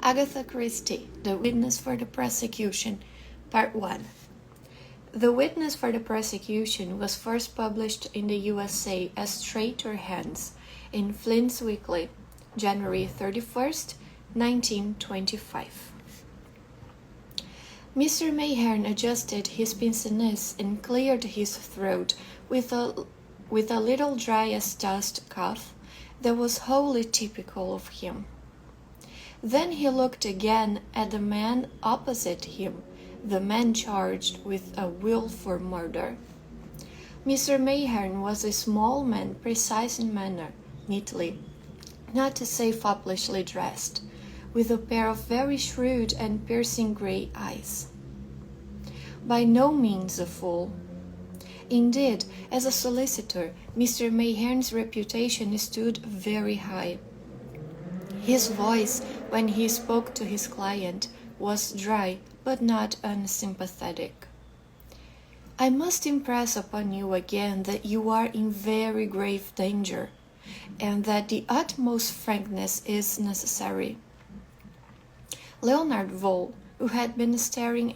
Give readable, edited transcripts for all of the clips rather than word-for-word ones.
Agatha Christie, The Witness for the Prosecution, Part 1. The Witness for the Prosecution was first published in the USA as Straight Your Hands in Flint's Weekly, January 31st, 1925. Mr. Mayherne adjusted his pince-nez and cleared his throat with a little dry-as-dust cough that was wholly typical of him. Then he looked again at the man opposite him, the man charged with a wilful murder. Mr. Mayherne was a small man, precise in manner, neatly, not to say foppishly dressed, with a pair of very shrewd and piercing grey eyes. By no means a fool. Indeed, as a solicitor, Mr. Mayherne's reputation stood very high. His voice, when he spoke to his client, was dry but not unsympathetic. "I must impress upon you again that you are in very grave danger, and that the utmost frankness is necessary." Leonard Vole, who had been staring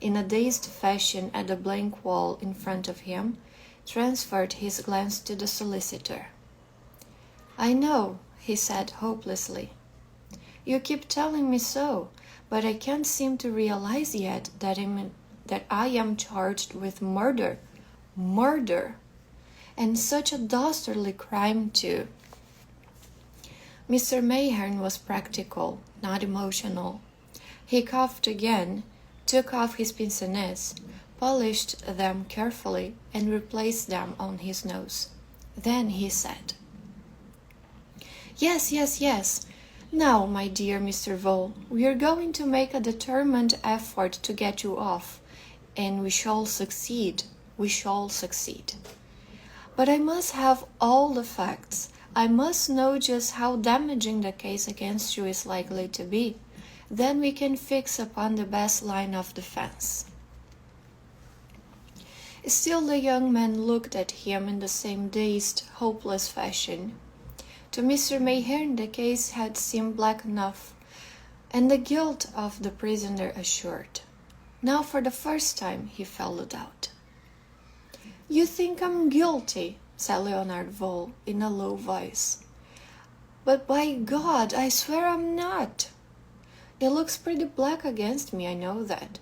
in a dazed fashion at the blank wall in front of him, transferred his glance to the solicitor. "I know," he said hopelessly. "You keep telling me so, but I can't seem to realize yet that I am charged with murder. Murder! And such a dastardly crime, too." Mr. Mayherne was practical, not emotional. He coughed again, took off his pince-nez, polished them carefully, and replaced them on his nose. Then he said, Yes. Now, my dear Mr. Vole, we are going to make a determined effort to get you off, and we shall succeed. But I must have all the facts. I must know just how damaging the case against you is likely to be. Then we can fix upon the best line of defense." Still the young man looked at him in the same dazed, hopeless fashion. To Mr. Mayherne the case had seemed black enough, and the guilt of the prisoner assured. Now for the first time he felt a doubt. "You think I'm guilty," said Leonard Vole in a low voice. "But by God, I swear I'm not. It looks pretty black against me, I know that.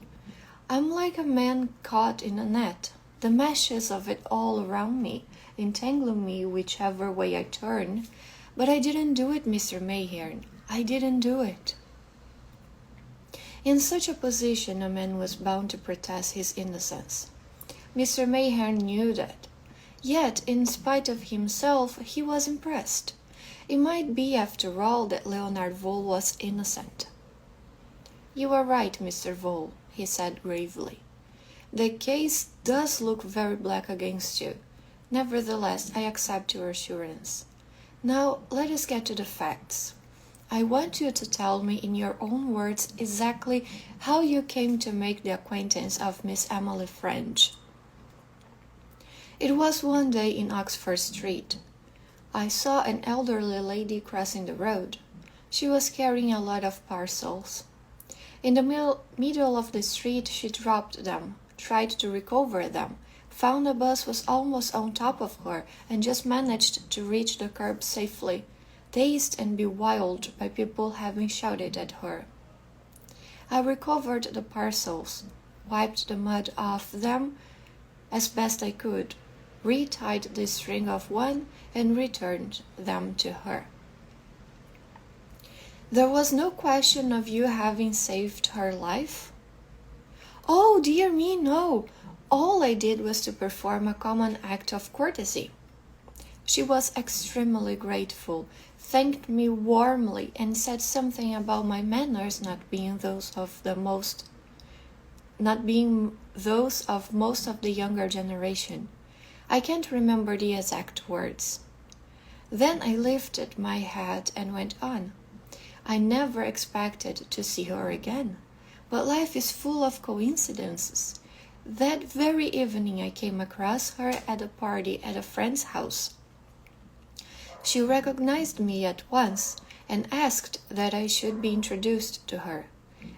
I'm like a man caught in a net. The meshes of it all around me entangle me whichever way I turn. But I didn't do it, Mr. Mayherne. I didn't do it." In such a position, a man was bound to protest his innocence. Mr. Mayherne knew that. Yet, in spite of himself, he was impressed. It might be, after all, that Leonard Vole was innocent. "You are right, Mr. Vole," he said gravely. "The case does look very black against you. Nevertheless, I accept your assurance. Now, let us get to the facts. I want you to tell me in your own words exactly how you came to make the acquaintance of Miss Emily French." "It was one day in Oxford Street. I saw an elderly lady crossing the road. She was carrying a lot of parcels. In the middle of the street she dropped them, tried to recover them, found the bus was almost on top of her, and just managed to reach the curb safely, dazed and bewildered by people having shouted at her. I recovered the parcels, wiped the mud off them as best I could, retied the string of one, and returned them to her." "There was no question of you having saved her life?" "Oh, dear me, no. All I did was to perform a common act of courtesy. She was extremely grateful, thanked me warmly, and said something about my manners not being those of most of the younger generation. I can't remember the exact words. Then I lifted my head and went on. I never expected to see her again, but life is full of coincidences. That very evening I came across her at a party at a friend's house. She recognized me at once, and asked that I should be introduced to her.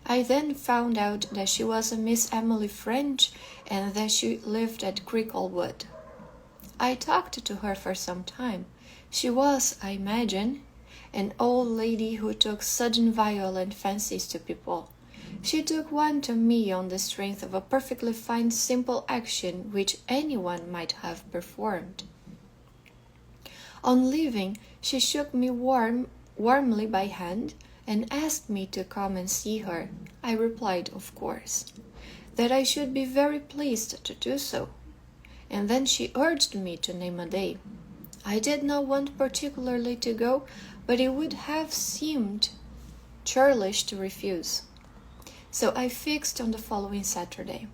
I then found out that she was a Miss Emily French and that she lived at Cricklewood. I talked to her for some time. She was, I imagine, an old lady who took sudden violent fancies to people. She took one to me on the strength of a perfectly fine simple action which anyone might have performed. On leaving, she shook me warmly by hand and asked me to come and see her. I replied, of course, that I should be very pleased to do so, and then she urged me to name a day. I did not want particularly to go, but it would have seemed churlish to refuse. So I fixed on the following Saturday.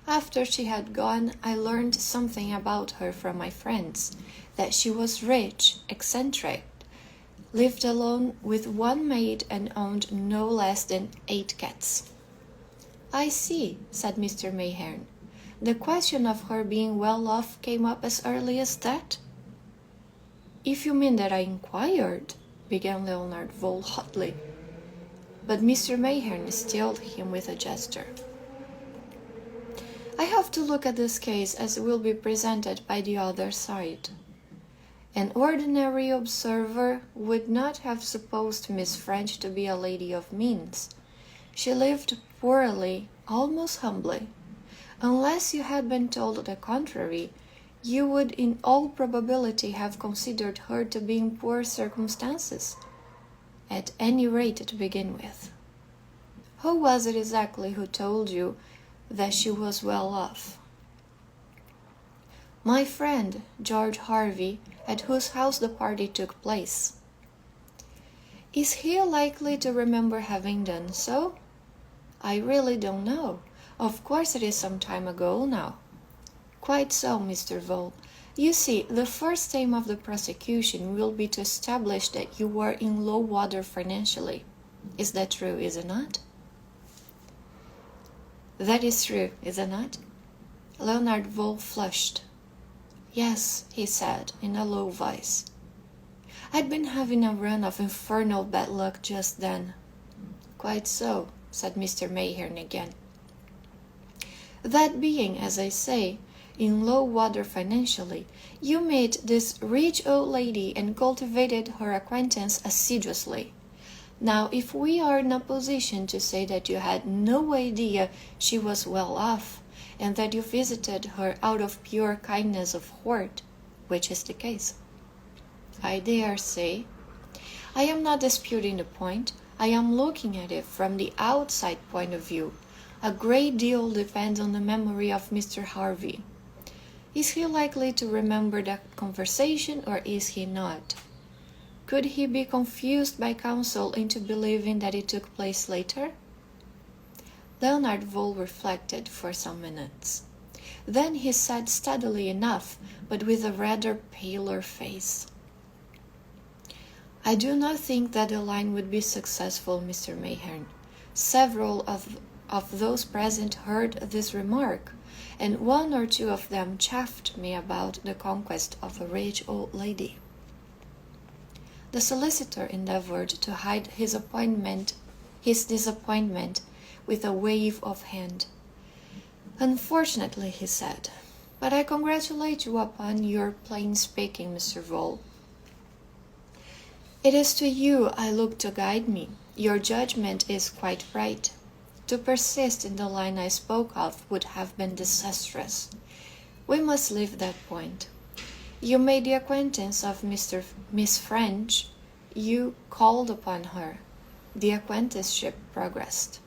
After she had gone, I learned something about her from my friends, that she was rich, eccentric, lived alone with one maid and owned no less than 8 cats. I see, said Mr. Mayherne. The question of her being well off came up as early as that? If you mean that I inquired, began Leonard Vole hotly. But Mr. Mayherne stilled him with a gesture. I have to look at this case as it will be presented by the other side. An ordinary observer would not have supposed Miss French to be a lady of means. She lived poorly, almost humbly. Unless you had been told the contrary, you would in all probability have considered her to be in poor circumstances, at any rate to begin with. Who was it exactly who told you that she was well off? My friend, George Harvey, at whose house the party took place. Is he likely to remember having done so? I really don't know. Of course it is some time ago now. Quite so, Mr. Vole. You see, the first aim of the prosecution will be to establish that you were in low water financially. Is that true, is it not? That is true, is it not? Leonard Vole flushed. Yes, he said, in a low voice. I'd been having a run of infernal bad luck just then. Quite so, said Mr. Mayherne again. That being, as I say, in low water financially, you met this rich old lady and cultivated her acquaintance assiduously. Now, if we are in a position to say that you had no idea she was well off, and that you visited her out of pure kindness of heart, which is the case? I dare say. I am not disputing the point. I am looking at it from the outside point of view. A great deal depends on the memory of Mr. Harvey. Is he likely to remember that conversation, or is he not? Could he be confused by counsel into believing that it took place later? Leonard Vole reflected for some minutes. Then he said steadily enough, but with a rather paler face. I do not think that the line would be successful, Mr. Mayherne. Several of those present heard this remark, and 1 or 2 of them chaffed me about the conquest of a rich old lady. The solicitor endeavored to hide his disappointment with a wave of hand. Unfortunately, he said, but I congratulate you upon your plain speaking, Mr. Vole. It is to you I look to guide me. Your judgment is quite right. To persist in the line I spoke of would have been disastrous. We must leave that point. You made the acquaintance of Miss French. You called upon her. The acquaintanceship progressed.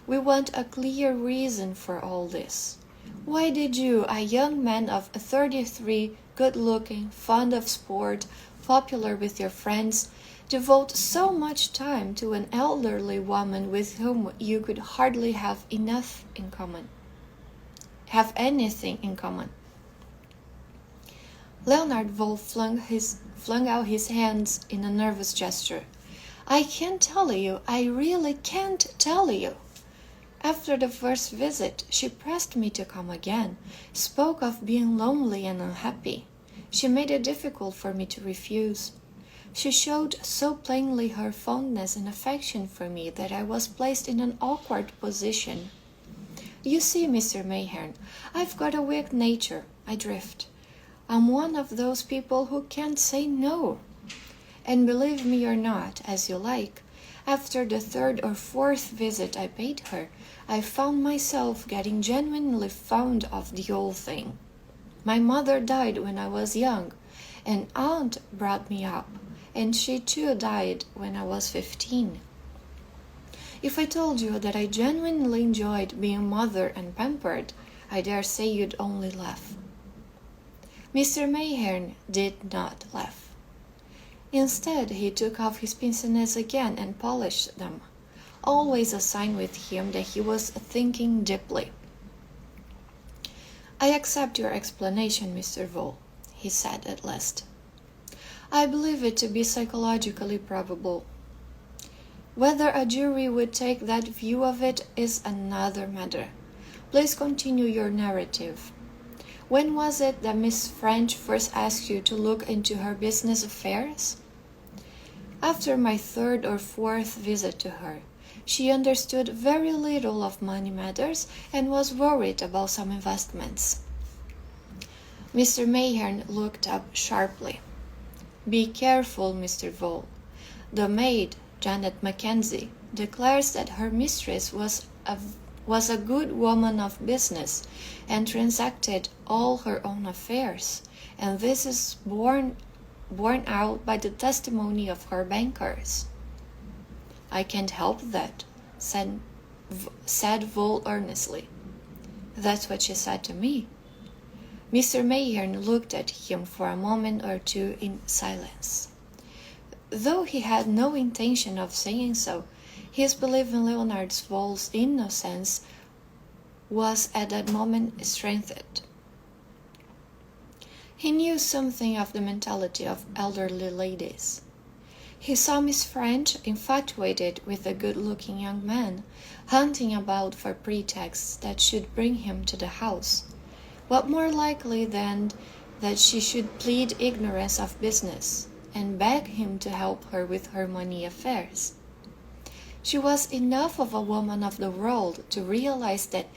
We want a clear reason for all this. Why did you, a young man of 33, good-looking, fond of sport, popular with your friends, devote so much time to an elderly woman with whom you could hardly have anything in common? Leonard Vole flung out his hands in a nervous gesture. I can't tell you. I really can't tell you. After the first visit, she pressed me to come again, spoke of being lonely and unhappy. She made it difficult for me to refuse. She showed so plainly her fondness and affection for me that I was placed in an awkward position. You see, Mr. Mayhern, I've got a weak nature. I drift. I'm one of those people who can't say no. And believe me or not, as you like, after the third or fourth visit I paid her, I found myself getting genuinely fond of the old thing. My mother died when I was young, and aunt brought me up, and she too died when I was 15. If I told you that I genuinely enjoyed being mothered and pampered, I dare say you'd only laugh. Mr. Mayhern did not laugh. Instead, he took off his pince-nez again and polished them, always a sign with him that he was thinking deeply. I accept your explanation, Mr. Vole, he said at last. I believe it to be psychologically probable. Whether a jury would take that view of it is another matter. Please continue your narrative. When was it that Miss French first asked you to look into her business affairs? After my third or fourth visit to her. She understood very little of money matters and was worried about some investments. Mr. Mayhern looked up sharply. Be careful, Mr. Vole. The maid, Janet Mackenzie, declares that her mistress was a good woman of business and transacted all her own affairs, and this is borne out by the testimony of her bankers. I can't help that, said Vole earnestly. That's what she said to me. Mr. Mayhern looked at him for a moment or two in silence. Though he had no intention of saying so, his belief in Leonard Vole's innocence was at that moment strengthened. He knew something of the mentality of elderly ladies. He saw Miss French infatuated with a good-looking young man, hunting about for pretexts that should bring him to the house. What more likely than that she should plead ignorance of business and beg him to help her with her money affairs? She was enough of a woman of the world to realize that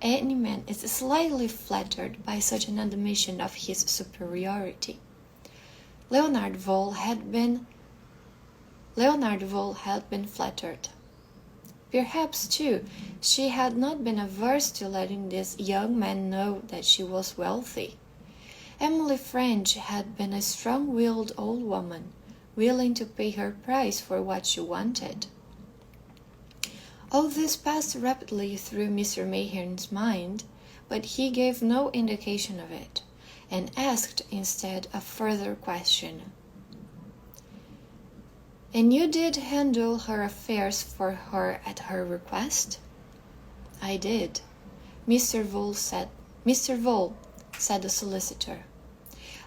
any man is slightly flattered by such an admission of his superiority. Leonard Vole had been flattered. Perhaps, too, she had not been averse to letting this young man know that she was wealthy. Emily French had been a strong-willed old woman, willing to pay her price for what she wanted. All this passed rapidly through Mr. Mayhern's mind, but he gave no indication of it, and asked instead a further question. And you did handle her affairs for her at her request? I did, Mr. Vole said the solicitor.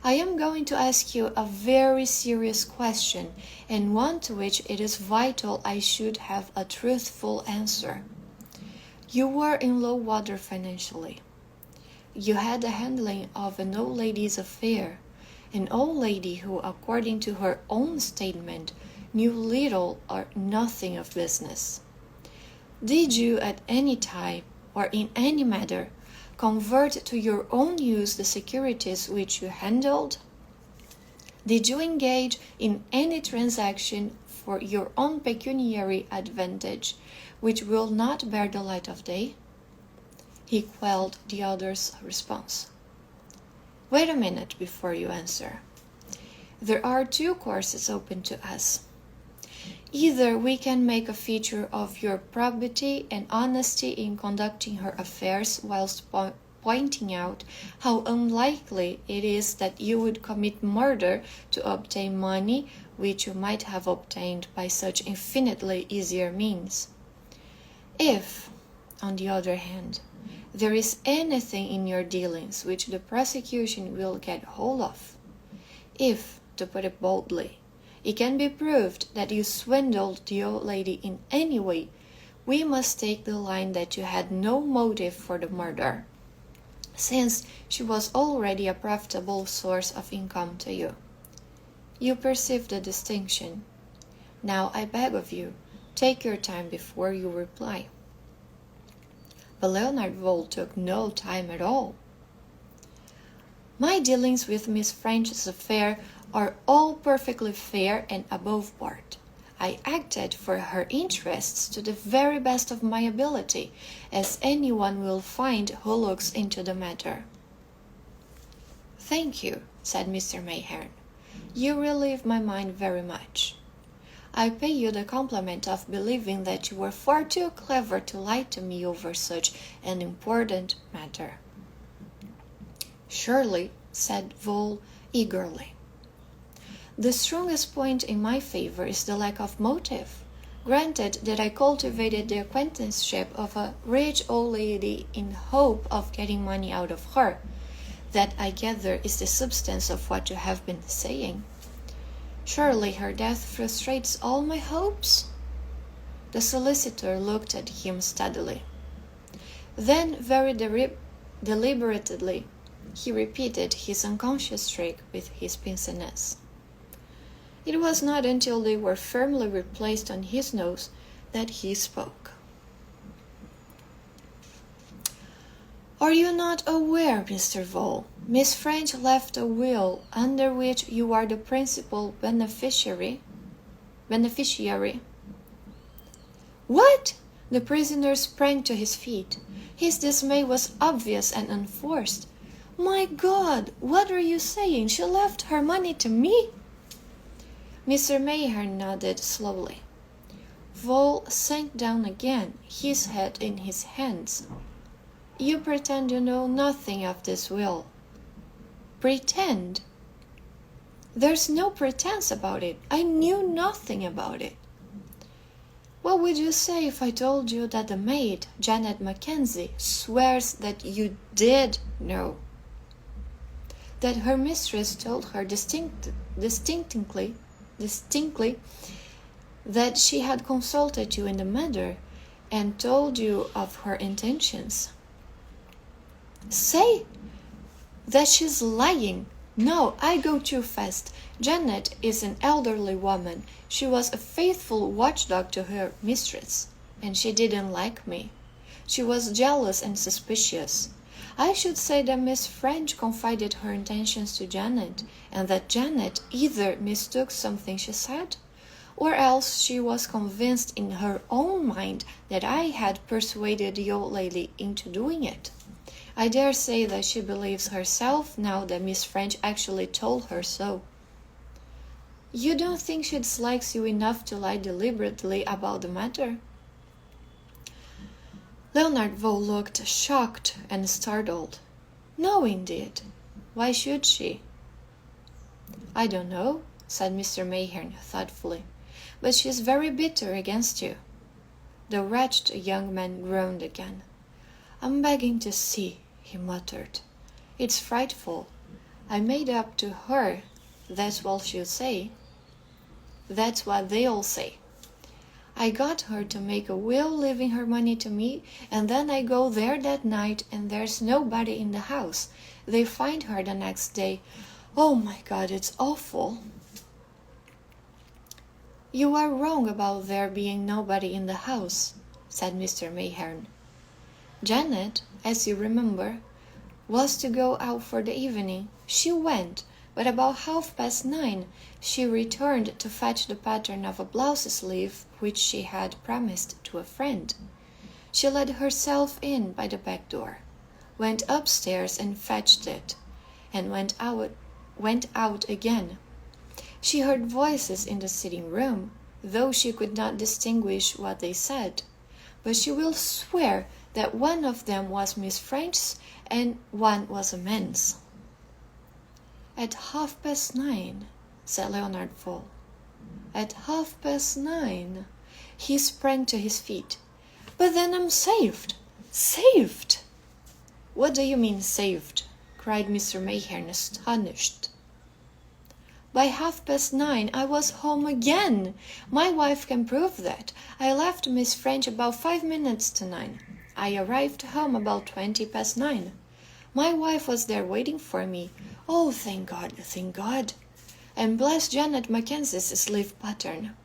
I am going to ask you a very serious question, and one to which it is vital I should have a truthful answer. You were in low water financially. You had the handling of an old lady's affair, an old lady who, according to her own statement, knew little or nothing of business. Did you at any time, or in any matter, convert to your own use the securities which you handled? Did you engage in any transaction for your own pecuniary advantage which will not bear the light of day? He quelled the other's response. Wait a minute before you answer. There are two courses open to us. Either we can make a feature of your probity and honesty in conducting her affairs whilst pointing out how unlikely it is that you would commit murder to obtain money which you might have obtained by such infinitely easier means. If, on the other hand, there is anything in your dealings which the prosecution will get hold of, if, to put it boldly, it can be proved that you swindled the old lady in any way, we must take the line that you had no motive for the murder, since she was already a profitable source of income to you. You perceive the distinction. Now I beg of you, take your time before you reply." But Leonard Vole took no time at all. "My dealings with Miss French's affair are all perfectly fair and above board. I acted for her interests to the very best of my ability, as anyone will find who looks into the matter." "Thank you," said Mr. Mayherne. "You relieve my mind very much. I pay you the compliment of believing that you were far too clever to lie to me over such an important matter." "Surely," said Vole eagerly. "The strongest point in my favor is the lack of motive. Granted that I cultivated the acquaintanceship of a rich old lady in hope of getting money out of her. That, I gather, is the substance of what you have been saying. Surely her death frustrates all my hopes?" The solicitor looked at him steadily. Then, very deliberately, he repeated his unconscious trick with his pince-nez. It was not until they were firmly replaced on his nose that he spoke. "Are you not aware, Mr. Vole, Miss French left a will under which you are the principal beneficiary?" "What?" The prisoner sprang to his feet. His dismay was obvious and unforced. "My God, what are you saying? She left her money to me?" Mr. Mayherne nodded slowly. Vole sank down again, his head in his hands. "You pretend you know nothing of this will." "Pretend? There's no pretense about it. I knew nothing about it." "What would you say if I told you that the maid, Janet Mackenzie, swears that you did know? That her mistress told her distinctly that she had consulted you in the matter and told you of her intentions?" "Say that she's lying. No, I go too fast. Janet is an elderly woman. She was a faithful watchdog to her mistress, and she didn't like me. She was jealous and suspicious. I should say that Miss French confided her intentions to Janet, and that Janet either mistook something she said, or else she was convinced in her own mind that I had persuaded the old lady into doing it. I dare say that she believes herself now that Miss French actually told her so." "You don't think she dislikes you enough to lie deliberately about the matter?" Leonard Vole looked shocked and startled. "No, indeed. Why should she?" "I don't know," said Mr. Mayherne thoughtfully, "but she is very bitter against you." The wretched young man groaned again. "I'm begging to see," he muttered. "It's frightful. I made up to her, that's what she'll say. That's what they'll say. I got her to make a will leaving her money to me, and then I go there that night and there's nobody in the house. They find her the next day. Oh my God, it's awful." "You are wrong about there being nobody in the house," said Mr. Mayherne. "Janet, as you remember, was to go out for the evening. She went, but about 9:30 she returned to fetch the pattern of a blouse sleeve which she had promised to a friend. She let herself in by the back door, went upstairs and fetched it, and went out again. She heard voices in the sitting room, though she could not distinguish what they said, but she will swear that one of them was Miss French's and one was a man's." "At 9:30, said Leonard Vole. "At 9:30. He sprang to his feet. "But then I'm saved! Saved!" "What do you mean, saved?" cried Mr. Mayherne, astonished. "By 9:30 I was home again. My wife can prove that. I left Miss French about 5 minutes to 9. I arrived home about 9:20. My wife was there waiting for me. Oh, thank God, thank God. and bless Janet Mackenzie's sleeve pattern.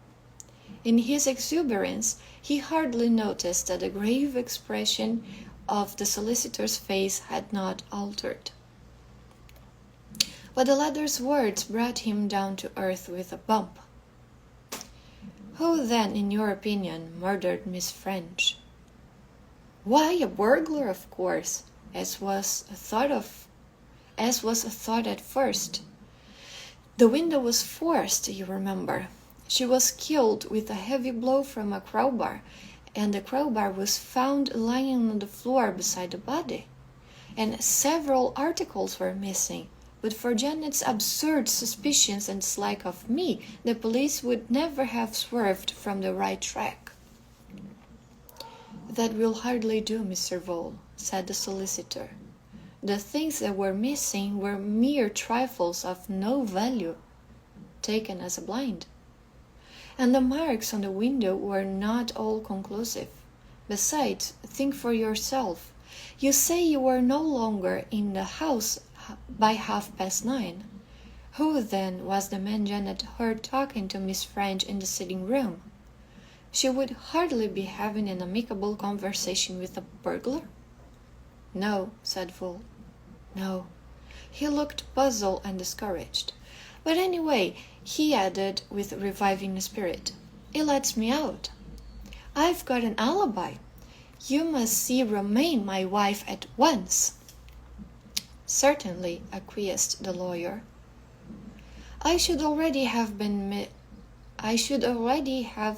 In his exuberance, he hardly noticed that the grave expression of the solicitor's face had not altered. But the latter's words brought him down to earth with a bump. Who then, in your opinion, murdered Miss French? Why, a burglar, of course, as was a thought at first. The window was forced, you remember. She was killed with a heavy blow from a crowbar, and the crowbar was found lying on the floor beside the body. And several articles were missing, but for Janet's absurd suspicions and dislike of me, the police would never have swerved from the right track. That will hardly do, Mr. Vole, said the solicitor. The things that were missing were mere trifles of no value, taken as a blind. And the marks on the window were not all conclusive. Besides, think for yourself. You say you were no longer in the house by 9:30. Who, then, was the man Janet heard talking to Miss French in the sitting room? She would hardly be having an amicable conversation with a burglar? No, said Vole. No. He looked puzzled and discouraged. But anyway, he added with reviving spirit, it lets me out. I've got an alibi. You must see Romaine, my wife, at once. Certainly, acquiesced the lawyer. I should already have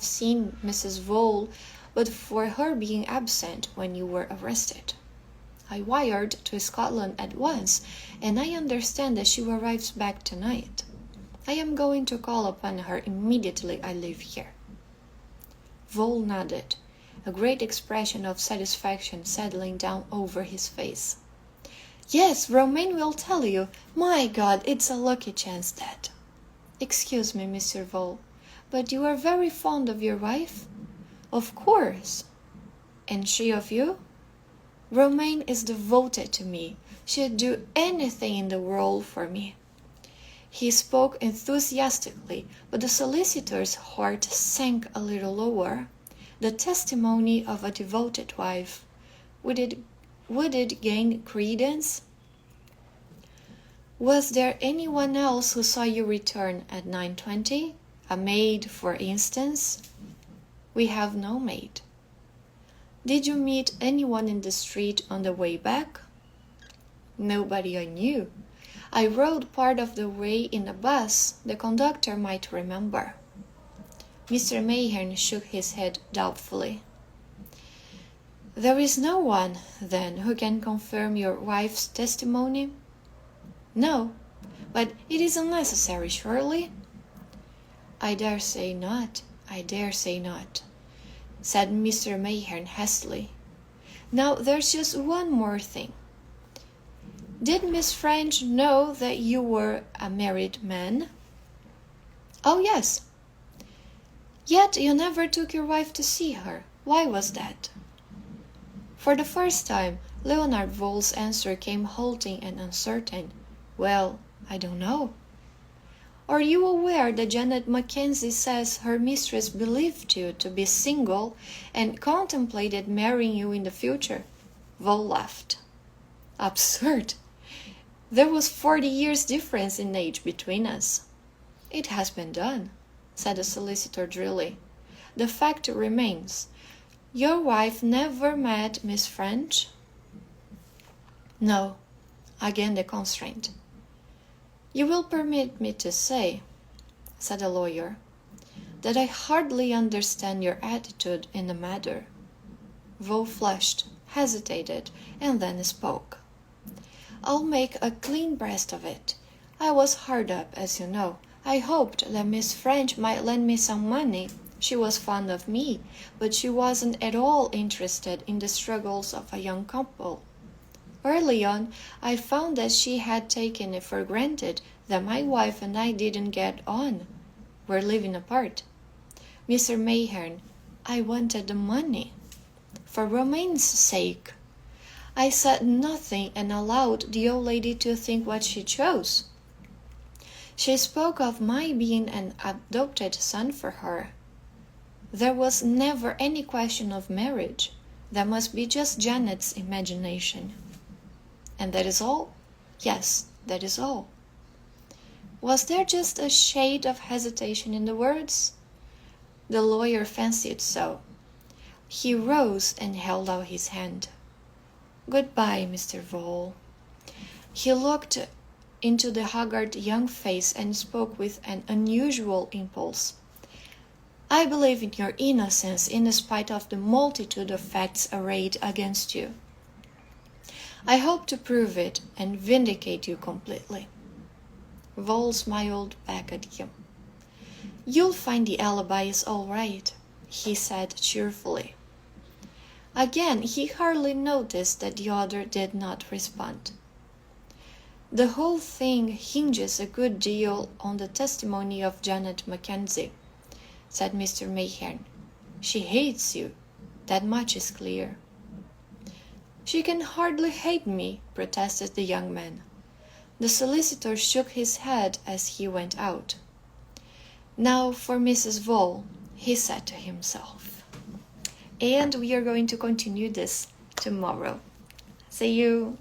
seen Mrs. Vole, but for her being absent when you were arrested. I wired to Scotland at once, and I understand that she arrives back tonight. I am going to call upon her immediately I leave here. Vole nodded, a great expression of satisfaction settling down over his face. Yes, Romaine will tell you. My God, it's a lucky chance, that. Excuse me, Mr. Vole, but you are very fond of your wife? Of course. And she of you? Romaine is devoted to me. She'd do anything in the world for me. He spoke enthusiastically, but the solicitor's heart sank a little lower. The testimony of a devoted wife, would it gain credence? Was there anyone else who saw you return at 9:20? A maid, for instance? We have no maid. Did you meet anyone in the street on the way back? Nobody I knew. I rode part of the way in a bus. The conductor might remember. Mr. Mayherne shook his head doubtfully. There is no one, then, who can confirm your wife's testimony? No, but it is unnecessary, surely? I dare say not, said Mr. Mayherne hastily. Now there's just one more thing. Did Miss French know that you were a married man? Oh, yes. Yet you never took your wife to see her. Why was that? For the first time, Leonard Vole's answer came halting and uncertain. Well, I don't know. Are you aware that Janet Mackenzie says her mistress believed you to be single and contemplated marrying you in the future? Vole laughed. Absurd. There was 40 years difference in age between us. It has been done, said the solicitor drily. The fact remains. Your wife never met Miss French? No. Again the constraint. You will permit me to say, said the lawyer, that I hardly understand your attitude in the matter. Vole flushed, hesitated, and then spoke. I'll make a clean breast of it. I was hard up, as you know. I hoped that Miss French might lend me some money. She was fond of me, but she wasn't at all interested in the struggles of a young couple. Early on, I found that she had taken it for granted that my wife and I didn't get on. We're living apart. Mr. Mayherne, I wanted the money. For Romaine's sake. I said nothing and allowed the old lady to think what she chose. She spoke of my being an adopted son for her. There was never any question of marriage. That must be just Janet's imagination. And that is all? Yes, that is all. Was there just a shade of hesitation in the words? The lawyer fancied so. He rose and held out his hand. Goodbye, Mr. Vole. He looked into the haggard young face and spoke with an unusual impulse. I believe in your innocence in spite of the multitude of facts arrayed against you. I hope to prove it and vindicate you completely. Vole smiled back at him. You'll find the alibi is all right, he said cheerfully. Again, he hardly noticed that the other did not respond. The whole thing hinges a good deal on the testimony of Janet Mackenzie, said Mr. Mayherne. She hates you. That much is clear. She can hardly hate me, protested the young man. The solicitor shook his head as he went out. Now for Mrs. Vole, he said to himself. And we are going to continue this tomorrow. See you.